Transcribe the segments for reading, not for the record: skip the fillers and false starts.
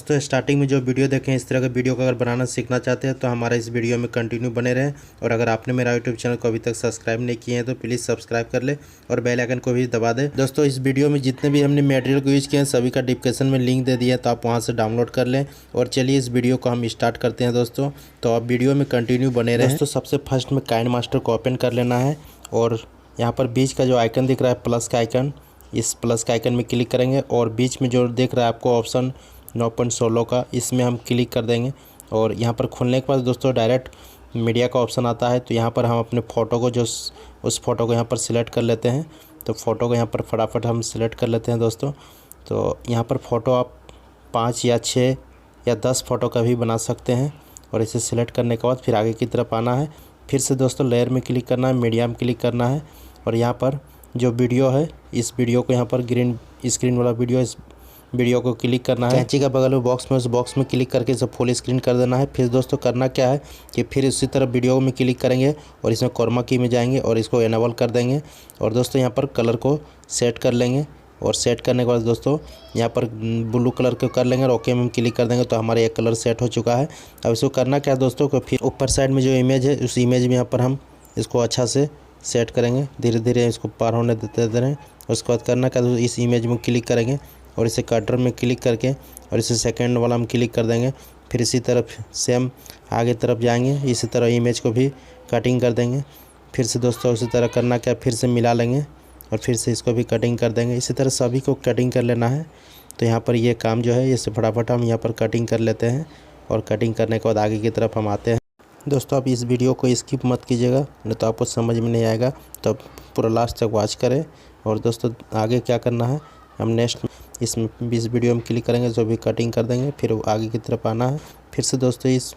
दोस्तों स्टार्टिंग में जो वीडियो देखें इस तरह का वीडियो को अगर बनाना सीखना चाहते हैं तो हमारा इस वीडियो में कंटिन्यू बने रहें। और अगर आपने मेरा यूट्यूब चैनल को अभी तक सब्सक्राइब नहीं किए हैं तो प्लीज़ सब्सक्राइब कर ले और बेल आइकन को भी दबा दें। दोस्तों इस वीडियो में जितने भी हमने मटेरियल को यूज़ किए हैं सभी का डिस्क्रिप्शन में लिंक दे दिया है, तो आप वहाँ से डाउनलोड कर लें। और चलिए इस वीडियो को हम स्टार्ट करते हैं दोस्तों, तो आप वीडियो में कंटिन्यू बने रहें। दोस्तों सबसे फर्स्ट में काइनमास्टर को ओपन कर लेना है और यहाँ पर बीच का जो आइकन दिख रहा है प्लस का आइकन, इस प्लस का आइकन में क्लिक करेंगे और बीच में जो दिख रहा है आपको ऑप्शन 9.16 का, इसमें हम क्लिक कर देंगे। और यहाँ पर खुलने के बाद दोस्तों डायरेक्ट मीडिया का ऑप्शन आता है, तो यहाँ पर हम अपने फ़ोटो को उस फ़ोटो को यहाँ पर सिलेक्ट कर लेते हैं। तो फ़ोटो को यहाँ पर फटाफट हम सिलेक्ट कर लेते हैं दोस्तों। तो यहाँ पर फ़ोटो आप 5 या 6 या 10 फ़ोटो का भी बना सकते हैं। और इसे सिलेक्ट करने के बाद फिर आगे की तरफ आना है, फिर से दोस्तों लेयर में क्लिक करना है, मीडिया में क्लिक करना है और यहाँ पर जो वीडियो है इस वीडियो को यहाँ पर ग्रीन स्क्रीन वाला वीडियो, इस वीडियो को क्लिक करना है। कैंची का बगल में बॉक्स में उस बॉक्स में क्लिक करके इसे फुल स्क्रीन कर देना है। फिर दोस्तों करना क्या है कि फिर उसी तरह वीडियो में क्लिक करेंगे और इसमें क्रोमा की में जाएंगे और इसको इनेबल कर देंगे। और दोस्तों यहाँ पर कलर को सेट कर लेंगे और सेट करने के बाद दोस्तों यहाँ पर ब्लू कलर को कर लेंगे और ओके में क्लिक कर देंगे, तो हमारा एक कलर सेट हो चुका है। अब इसको करना क्या है दोस्तों को फिर ऊपर साइड में जो इमेज है उस इमेज में यहाँ पर हम इसको अच्छा से सेट करेंगे, धीरे धीरे इसको पार होने देते रहें। उसके बाद करना क्या, इस इमेज में क्लिक करेंगे और इसे कटर में क्लिक करके और इसे सेकंड वाला हम क्लिक कर देंगे। फिर इसी तरफ सेम आगे तरफ जाएंगे, इसी तरह इमेज को भी कटिंग कर देंगे। फिर से दोस्तों उसी तरह करना क्या, फिर से मिला लेंगे और फिर से इसको भी कटिंग कर देंगे। इसी तरह सभी को कटिंग कर लेना है। तो यहाँ पर ये काम जो है इससे फटाफट हम यहाँ पर कटिंग कर लेते हैं और कटिंग करने के बाद आगे की तरफ हम आते हैं। दोस्तों आप इस वीडियो को स्किप मत कीजिएगा, नहीं तो आपको समझ में नहीं आएगा, तो पूरा लास्ट तक वॉच करें। और दोस्तों आगे क्या करना है, हम नेक्स्ट इसमें इस वीडियो में क्लिक करेंगे, जो भी कटिंग कर देंगे, फिर आगे की तरफ आना है। फिर से दोस्तों इस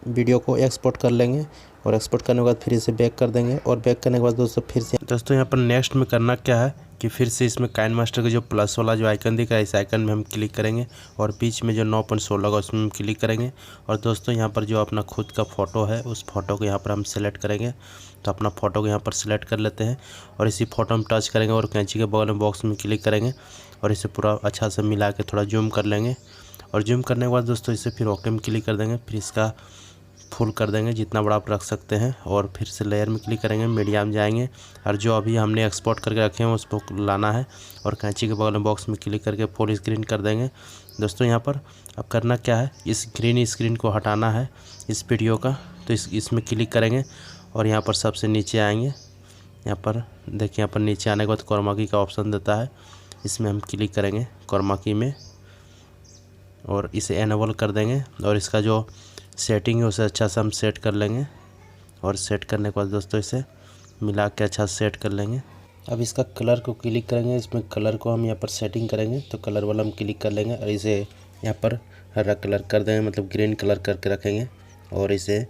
वीडियो को एक्सपोर्ट कर लेंगे और एक्सपोर्ट करने के बाद फिर इसे बैक कर देंगे। और बैक करने के बाद दोस्तों फिर से यहाँ पर नेक्स्ट में करना क्या है कि फिर से इसमें काइनमास्टर का जो प्लस वाला जो आइकन दिख रहा है इस आइकन में हम क्लिक करेंगे और बीच में जो 9.16 का उसमें हम क्लिक करेंगे। और दोस्तों यहाँ पर जो अपना खुद का फ़ोटो है उस फ़ोटो को यहाँ पर हम सेलेक्ट करेंगे। तो अपना फ़ोटो को यहाँ पर सिलेक्ट कर लेते हैं और इसी फ़ोटो में टच करेंगे और कैंची के बगल में बॉक्स में क्लिक करेंगे और इसे पूरा अच्छा से मिला के थोड़ा जूम कर लेंगे। और जूम करने के बाद दोस्तों इसे फिर ओके में क्लिक कर देंगे, फिर इसका फुल कर देंगे जितना बड़ा आप रख सकते हैं। और फिर से लेयर में क्लिक करेंगे, मीडिया में जाएंगे और जो अभी हमने एक्सपोर्ट करके रखे हैं उसको लाना है और कैंची के बगल में बॉक्स में क्लिक करके फुल स्क्रीन कर देंगे। दोस्तों यहाँ पर अब करना क्या है, इस ग्रीन स्क्रीन को हटाना है इस वीडियो का। तो इसमें क्लिक करेंगे और यहाँ पर सबसे नीचे आएंगे, यहाँ पर देखिए, यहाँ पर नीचे आने के बाद क्रोमा की का ऑप्शन देता है, इसमें हम क्लिक करेंगे क्रोमा की में और इसे एनेबल कर देंगे। और इसका जो सेटिंग है उसे अच्छा से हम सेट कर लेंगे और सेट करने के बाद दोस्तों इसे मिला के अच्छा सेट कर लेंगे। अब इसका कलर को क्लिक करेंगे, इसमें कलर को हम यहाँ पर सेटिंग करेंगे, तो कलर वाला हम क्लिक कर लेंगे और इसे यहाँ पर हरा कलर कर देंगे, मतलब ग्रीन कलर करके रखेंगे और इसे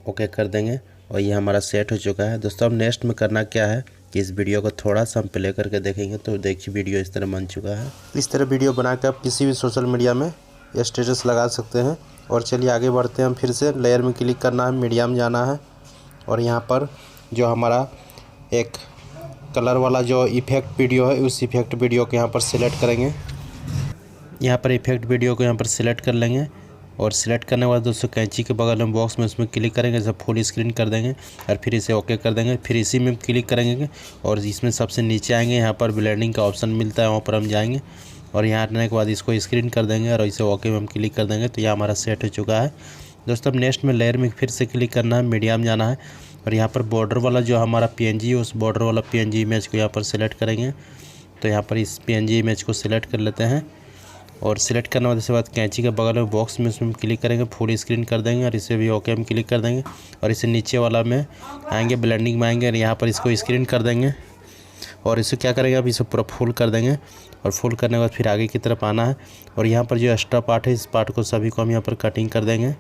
ओके कर देंगे और ये हमारा सेट हो चुका है। दोस्तों अब नेक्स्ट में करना क्या है कि इस वीडियो को थोड़ा सा हम प्ले करके देखेंगे, तो देखिए वीडियो इस तरह बन चुका है। इस तरह वीडियो बना के आप किसी भी सोशल मीडिया में स्टेटस लगा सकते हैं। और चलिए आगे बढ़ते हैं, हम फिर से लेयर में क्लिक करना है, मीडिया में जाना है और यहाँ पर जो हमारा एक कलर वाला जो इफेक्ट वीडियो है उस इफेक्ट वीडियो को यहाँ पर सिलेक्ट करेंगे। यहाँ पर इफेक्ट वीडियो को यहाँ पर सिलेक्ट कर लेंगे और सिलेक्ट करने के बाद दोस्तों कैंची के बगल में बॉक्स में उसमें क्लिक करेंगे, सब फुल स्क्रीन कर देंगे और फिर इसे ओके कर देंगे। फिर इसी में क्लिक करेंगे और इसमें सबसे नीचे आएंगे, यहाँ पर ब्लेंडिंग का ऑप्शन मिलता है, वहाँ पर हम जाएंगे और यहाँ आने के बाद इसको स्क्रीन कर देंगे और इसे ओके में हम क्लिक कर देंगे। तो ये हमारा सेट हो चुका है। दोस्तों अब नेक्स्ट में लेयर में फिर से क्लिक करना है, मीडिया में जाना है और यहाँ पर बॉर्डर वाला जो हमारा PNG है उस बॉर्डर वाला PNG इमेज को यहाँ पर सेलेक्ट करेंगे। तो यहाँ पर इस PNG इमेज को सिलेक्ट कर लेते हैं और सिलेक्ट करने वाले के बाद कैंची के बगल में बॉक्स में उसमें क्लिक करेंगे, फुल स्क्रीन कर देंगे और इसे भी ओके में क्लिक कर देंगे और इसे नीचे वाला में आएंगे, ब्लेंडिंग में आएंगे और यहाँ पर इसको स्क्रीन कर देंगे और इसे क्या करेंगे, अब इसे पूरा फुल कर देंगे और फुल करने के बाद फिर आगे की तरफ आना है और यहाँ पर जो एक्स्ट्रा पार्ट है इस पार्ट को सभी को हम यहाँ पर कटिंग कर देंगे।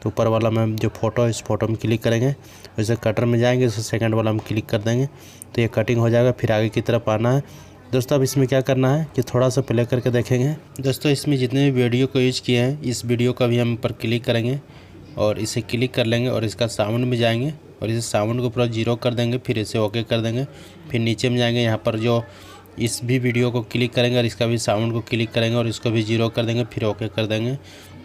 तो ऊपर वाला में जो फ़ोटो है इस फोटो में क्लिक करेंगे, वैसे कटर में जाएंगे, इसे सेकंड वाला में क्लिक कर देंगे, तो ये कटिंग हो जाएगा। फिर आगे की तरफ आना है। दोस्तों अब इसमें क्या करना है कि थोड़ा सा प्ले करके देखेंगे। दोस्तों इसमें जितने भी वीडियो को यूज़ किए हैं इस वीडियो का भी हम पर क्लिक करेंगे और इसे क्लिक कर लेंगे और इसका साउंड में जाएंगे और इसे साउंड को पूरा 0 कर देंगे, फिर इसे ओके कर देंगे। फिर नीचे में जाएंगे, यहाँ पर जो इस भी वीडियो को क्लिक करेंगे और इसका भी साउंड को क्लिक करेंगे और इसको भी 0 कर देंगे, फिर ओके कर देंगे।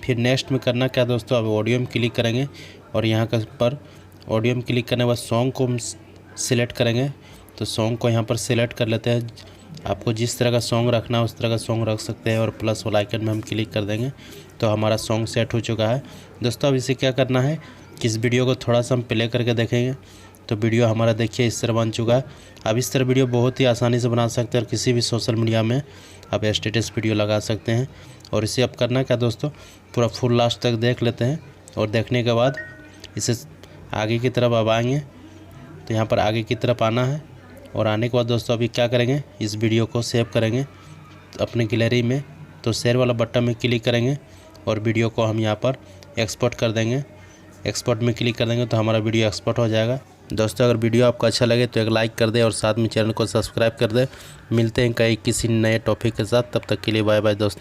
फिर नेक्स्ट में करना क्या दोस्तों, अब ऑडियो में क्लिक करेंगे और यहाँ पर ऑडियो में क्लिक करने के बाद सॉन्ग को हम सिलेक्ट करेंगे। तो सॉन्ग को यहाँ पर सिलेक्ट कर लेते हैं। आपको जिस तरह का सॉन्ग रखना है उस तरह का सॉन्ग रख सकते हैं और प्लस वाला आइकन में हम क्लिक कर देंगे तो हमारा सॉन्ग सेट हो चुका है। दोस्तों अब इसे क्या करना है कि इस वीडियो को थोड़ा सा हम प्ले करके देखेंगे। तो वीडियो हमारा देखिए इस तरह बन चुका है। अब इस तरह वीडियो बहुत ही आसानी से बना सकते हैं और किसी भी सोशल मीडिया में आप स्टेटस वीडियो लगा सकते हैं। और इसे अब करना क्या दोस्तों, पूरा फुल लास्ट तक देख लेते हैं और देखने के बाद इसे आगे की तरफ अब आएंगे। तो यहाँ पर आगे की तरफ आना है और आने के बाद दोस्तों अभी क्या करेंगे, इस वीडियो को सेव करेंगे अपने गैलरी में। तो शेयर वाला बटन में क्लिक करेंगे और वीडियो को हम यहाँ पर एक्सपोर्ट कर देंगे। एक्सपोर्ट में क्लिक कर देंगे तो हमारा वीडियो एक्सपोर्ट हो जाएगा। दोस्तों अगर वीडियो आपको अच्छा लगे तो एक लाइक कर दे और साथ में चैनल को सब्सक्राइब कर दे। मिलते हैं कहीं किसी नए टॉपिक के साथ, तब तक के लिए बाय बाय दोस्तों।